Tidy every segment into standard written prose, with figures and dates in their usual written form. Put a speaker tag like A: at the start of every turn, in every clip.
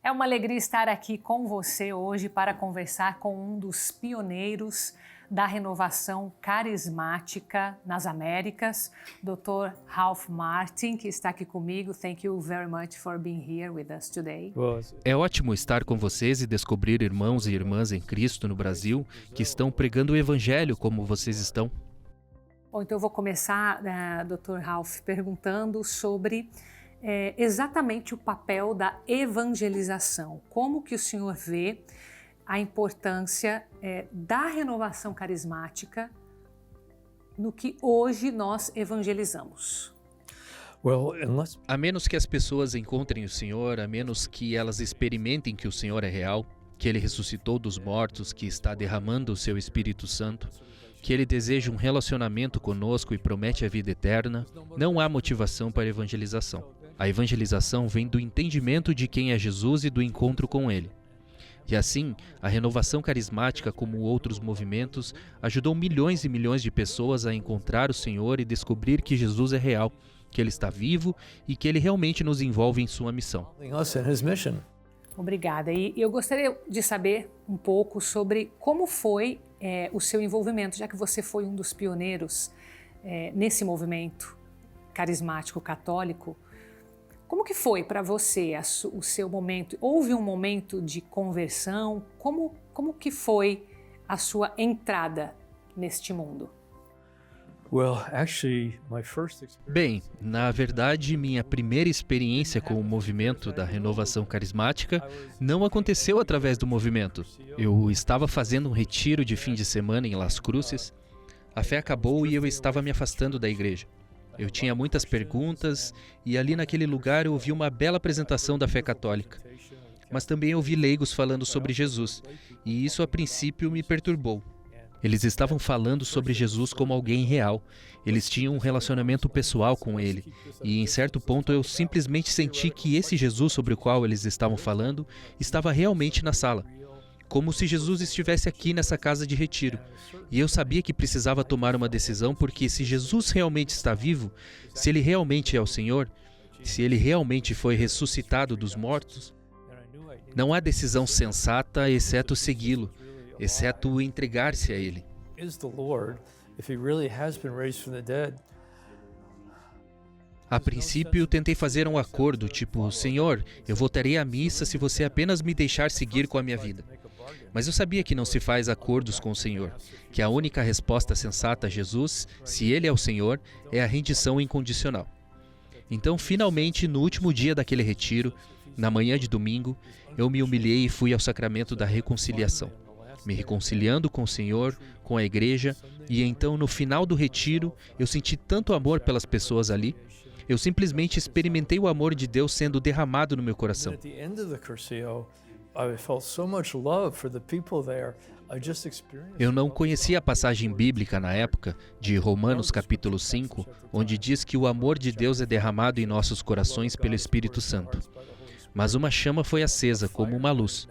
A: É uma alegria estar aqui com você hoje para conversar com um dos pioneiros da renovação carismática nas Américas, Dr. Ralph Martin, que está aqui comigo. Thank you very much for being here with us today.
B: É ótimo estar com vocês e descobrir irmãos e irmãs em Cristo no Brasil que estão pregando o Evangelho como vocês estão.
A: Bom, então eu vou começar, Dr. Ralph, perguntando sobre exatamente o papel da evangelização. Como que o senhor vê a importância da renovação carismática no que hoje nós evangelizamos?
B: A menos que as pessoas encontrem o Senhor, a menos que elas experimentem que o Senhor é real, que Ele ressuscitou dos mortos, que está derramando o seu Espírito Santo, que Ele deseja um relacionamento conosco e promete a vida eterna, não há motivação para a evangelização. A evangelização vem do entendimento de quem é Jesus e do encontro com Ele. E assim, a renovação carismática, como outros movimentos, ajudou milhões e milhões de pessoas a encontrar o Senhor e descobrir que Jesus é real, que Ele está vivo e que Ele realmente nos envolve em sua missão.
A: Obrigada. E eu gostaria de saber um pouco sobre como foi o seu envolvimento, já que você foi um dos pioneiros nesse movimento carismático católico. Como que foi para você o seu momento? Houve um momento de conversão? Como que foi a sua entrada neste mundo?
B: Bem, na verdade, minha primeira experiência com o movimento da renovação carismática não aconteceu através do movimento. Eu estava fazendo um retiro de fim de semana em Las Cruces. A fé acabou e eu estava me afastando da igreja. Eu tinha muitas perguntas e ali naquele lugar eu ouvi uma bela apresentação da fé católica. Mas também ouvi leigos falando sobre Jesus, e isso a princípio me perturbou. Eles estavam falando sobre Jesus como alguém real. Eles tinham um relacionamento pessoal com Ele. E em certo ponto eu simplesmente senti que esse Jesus sobre o qual eles estavam falando estava realmente na sala. Como se Jesus estivesse aqui nessa casa de retiro. E eu sabia que precisava tomar uma decisão, porque se Jesus realmente está vivo, se Ele realmente é o Senhor, se Ele realmente foi ressuscitado dos mortos, não há decisão sensata exceto segui-lo, exceto entregar-se a Ele. A princípio, tentei fazer um acordo, tipo, Senhor, eu voltarei à missa se você apenas me deixar seguir com a minha vida. Mas eu sabia que não se faz acordos com o Senhor, que a única resposta sensata a Jesus, se Ele é o Senhor, é a rendição incondicional. Então, finalmente, no último dia daquele retiro, na manhã de domingo, eu me humilhei e fui ao sacramento da reconciliação, me reconciliando com o Senhor, com a igreja, e então, no final do retiro, eu senti tanto amor pelas pessoas ali. Eu simplesmente experimentei o amor de Deus sendo derramado no meu coração. Eu não conhecia a passagem bíblica na época, de Romanos capítulo 5, onde diz que o amor de Deus é derramado em nossos corações pelo Espírito Santo. Mas uma chama foi acesa como uma luz.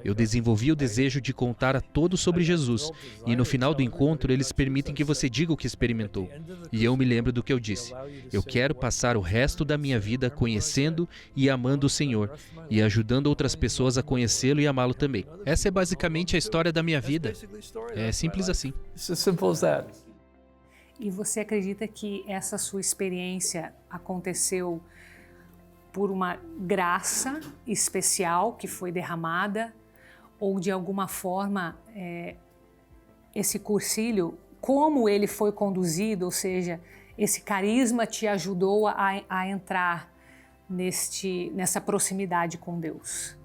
B: Eu desenvolvi o desejo de contar a todos sobre Jesus, e no final do encontro eles permitem que você diga o que experimentou. E eu me lembro do que eu disse. Eu quero passar o resto da minha vida conhecendo e amando o Senhor, e ajudando outras pessoas a conhecê-lo e amá-lo também. Essa é basicamente a história da minha vida. É simples assim.
A: E você acredita que essa sua experiência aconteceu por uma graça especial que foi derramada, ou de alguma forma esse cursilho, como ele foi conduzido, ou seja, esse carisma te ajudou a entrar nessa proximidade com Deus?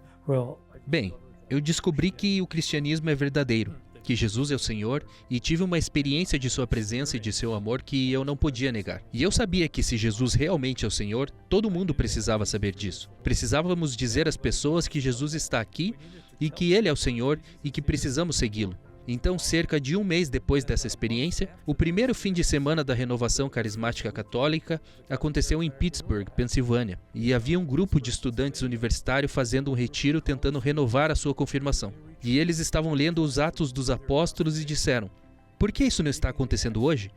B: Bem, eu descobri que o cristianismo é verdadeiro, que Jesus é o Senhor, e tive uma experiência de sua presença e de seu amor que eu não podia negar. E eu sabia que se Jesus realmente é o Senhor, todo mundo precisava saber disso. Precisávamos dizer às pessoas que Jesus está aqui e que Ele é o Senhor e que precisamos segui-lo. Então, cerca de um mês depois dessa experiência, o primeiro fim de semana da Renovação Carismática Católica aconteceu em Pittsburgh, Pensilvânia, e havia um grupo de estudantes universitários fazendo um retiro tentando renovar a sua confirmação. E eles estavam lendo os Atos dos Apóstolos e disseram: "Por que isso não está acontecendo hoje?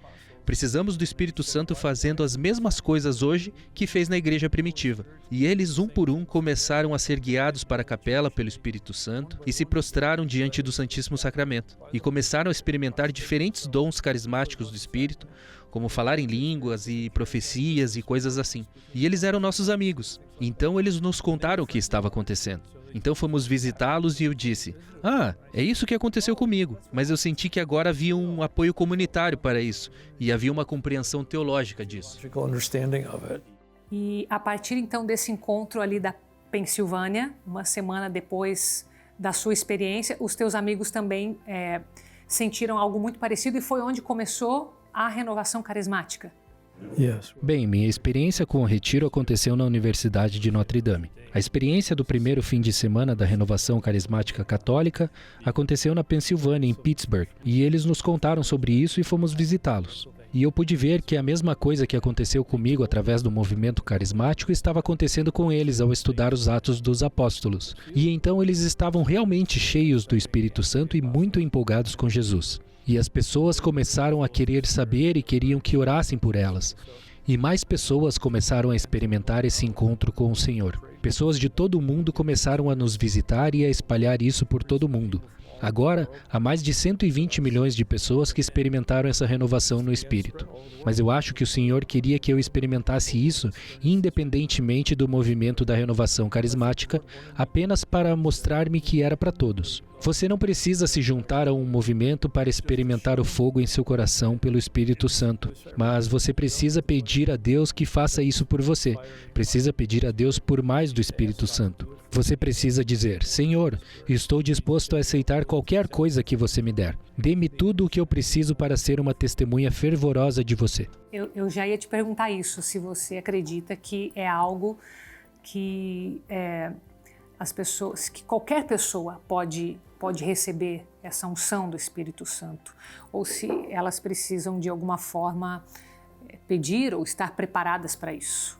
B: Precisamos do Espírito Santo fazendo as mesmas coisas hoje que fez na igreja primitiva. E eles, um por um, começaram a ser guiados para a capela pelo Espírito Santo e se prostraram diante do Santíssimo Sacramento. E começaram a experimentar diferentes dons carismáticos do Espírito, como falar em línguas e profecias e coisas assim. E eles eram nossos amigos. Então eles nos contaram o que estava acontecendo. Então fomos visitá-los e eu disse: é isso que aconteceu comigo. Mas eu senti que agora havia um apoio comunitário para isso. E havia uma compreensão teológica disso.
A: E a partir então desse encontro ali da Pensilvânia, uma semana depois da sua experiência, os teus amigos também sentiram algo muito parecido e foi onde começou a renovação carismática.
B: Bem, minha experiência com o retiro aconteceu na Universidade de Notre Dame. A experiência do primeiro fim de semana da Renovação Carismática Católica aconteceu na Pensilvânia, em Pittsburgh, e eles nos contaram sobre isso e fomos visitá-los. E eu pude ver que a mesma coisa que aconteceu comigo através do movimento carismático estava acontecendo com eles ao estudar os Atos dos Apóstolos. E então eles estavam realmente cheios do Espírito Santo e muito empolgados com Jesus. E as pessoas começaram a querer saber e queriam que orassem por elas. E mais pessoas começaram a experimentar esse encontro com o Senhor. Pessoas de todo o mundo começaram a nos visitar e a espalhar isso por todo o mundo. Agora, há mais de 120 milhões de pessoas que experimentaram essa renovação no Espírito. Mas eu acho que o Senhor queria que eu experimentasse isso, independentemente do movimento da renovação carismática, apenas para mostrar-me que era para todos. Você não precisa se juntar a um movimento para experimentar o fogo em seu coração pelo Espírito Santo, mas você precisa pedir a Deus que faça isso por você. Precisa pedir a Deus por mais do Espírito Santo. Você precisa dizer: Senhor, estou disposto a aceitar qualquer coisa que você me der. Dê-me tudo o que eu preciso para ser uma testemunha fervorosa de você.
A: Eu já ia te perguntar isso, se você acredita que é algo que as pessoas, que qualquer pessoa pode receber essa unção do Espírito Santo, ou se elas precisam de alguma forma pedir ou estar preparadas para isso.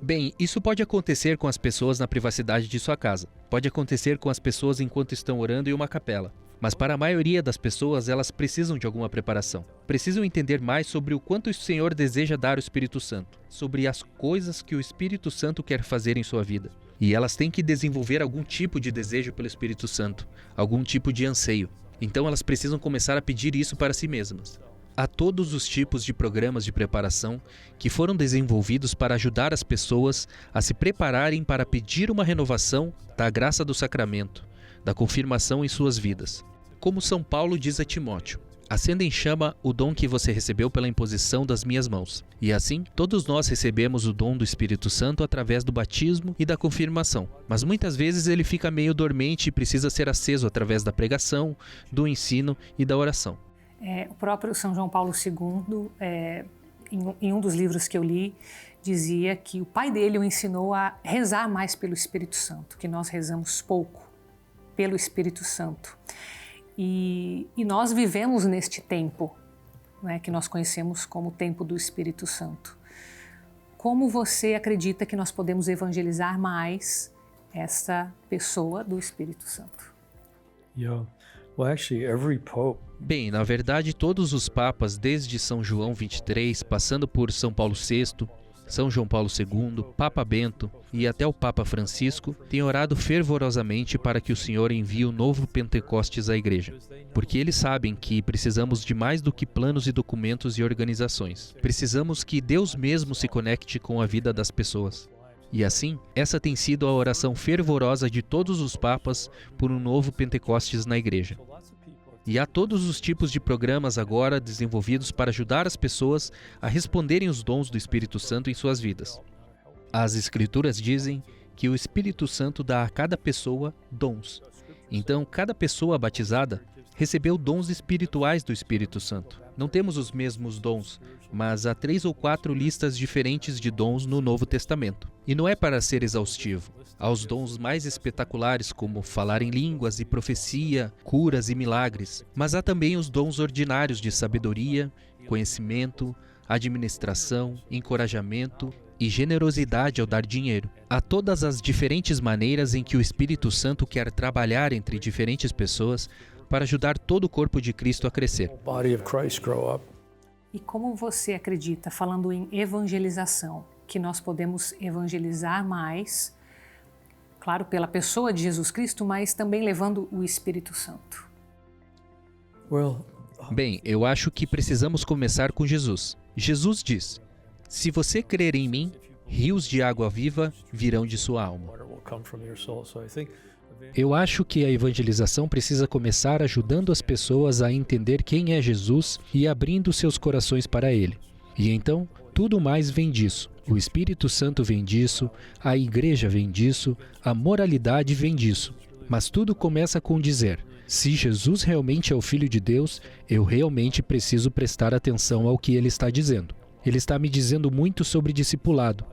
B: Bem, isso pode acontecer com as pessoas na privacidade de sua casa. Pode acontecer com as pessoas enquanto estão orando em uma capela. Mas para a maioria das pessoas, elas precisam de alguma preparação. Precisam entender mais sobre o quanto o Senhor deseja dar ao Espírito Santo, sobre as coisas que o Espírito Santo quer fazer em sua vida. E elas têm que desenvolver algum tipo de desejo pelo Espírito Santo, algum tipo de anseio. Então elas precisam começar a pedir isso para si mesmas. Há todos os tipos de programas de preparação que foram desenvolvidos para ajudar as pessoas a se prepararem para pedir uma renovação da graça do sacramento, da confirmação em suas vidas. Como São Paulo diz a Timóteo: acenda em chama o dom que você recebeu pela imposição das minhas mãos. E assim, todos nós recebemos o dom do Espírito Santo através do batismo e da confirmação. Mas muitas vezes ele fica meio dormente e precisa ser aceso através da pregação, do ensino e da oração.
A: O próprio São João Paulo II, em um dos livros que eu li, dizia que o pai dele o ensinou a rezar mais pelo Espírito Santo, que nós rezamos pouco pelo Espírito Santo. E nós vivemos neste tempo, né, que nós conhecemos como o tempo do Espírito Santo. Como você acredita que nós podemos evangelizar mais essa pessoa do Espírito Santo?
B: Bem, na verdade, todos os papas, desde São João XXIII, passando por São Paulo VI, São João Paulo II, Papa Bento e até o Papa Francisco, têm orado fervorosamente para que o Senhor envie o novo Pentecostes à Igreja. Porque eles sabem que precisamos de mais do que planos e documentos e organizações. Precisamos que Deus mesmo se conecte com a vida das pessoas. E assim, essa tem sido a oração fervorosa de todos os papas por um novo Pentecostes na Igreja. E há todos os tipos de programas agora desenvolvidos para ajudar as pessoas a responderem os dons do Espírito Santo em suas vidas. As Escrituras dizem que o Espírito Santo dá a cada pessoa dons. Então, cada pessoa batizada recebeu dons espirituais do Espírito Santo. Não temos os mesmos dons, mas há 3 ou 4 listas diferentes de dons no Novo Testamento. E não é para ser exaustivo. Há os dons mais espetaculares, como falar em línguas e profecia, curas e milagres. Mas há também os dons ordinários de sabedoria, conhecimento, administração, encorajamento e generosidade ao dar dinheiro. Há todas as diferentes maneiras em que o Espírito Santo quer trabalhar entre diferentes pessoas para ajudar todo o corpo de Cristo a crescer.
A: E como você acredita, falando em evangelização, que nós podemos evangelizar mais, claro, pela pessoa de Jesus Cristo, mas também levando o Espírito Santo?
B: Bem, eu acho que precisamos começar com Jesus. Jesus diz: se você crer em mim, rios de água viva virão de sua alma. Eu acho que a evangelização precisa começar ajudando as pessoas a entender quem é Jesus e abrindo seus corações para Ele. E então, tudo mais vem disso. O Espírito Santo vem disso, a igreja vem disso, a moralidade vem disso. Mas tudo começa com dizer: se Jesus realmente é o Filho de Deus, eu realmente preciso prestar atenção ao que Ele está dizendo. Ele está me dizendo muito sobre discipulado.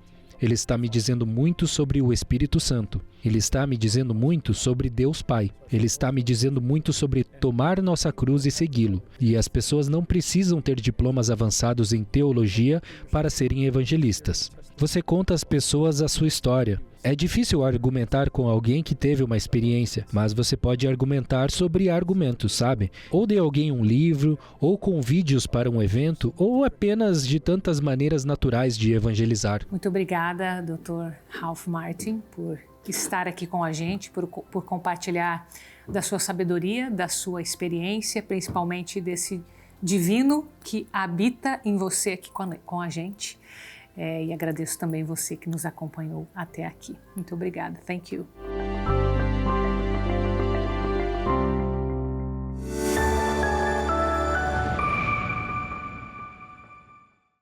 B: Ele está me dizendo muito sobre o Espírito Santo. Ele está me dizendo muito sobre Deus Pai. Ele está me dizendo muito sobre tomar nossa cruz e segui-lo. E as pessoas não precisam ter diplomas avançados em teologia para serem evangelistas. Você conta às pessoas a sua história. É difícil argumentar com alguém que teve uma experiência, mas você pode argumentar sobre argumentos, sabe? Ou de alguém um livro, ou com vídeos para um evento, ou apenas de tantas maneiras naturais de evangelizar.
A: Muito obrigada, Dr. Ralph Martin, por estar aqui com a gente, por compartilhar da sua sabedoria, da sua experiência, principalmente desse divino que habita em você aqui com a gente. E agradeço também você que nos acompanhou até aqui. Muito obrigada. Thank you.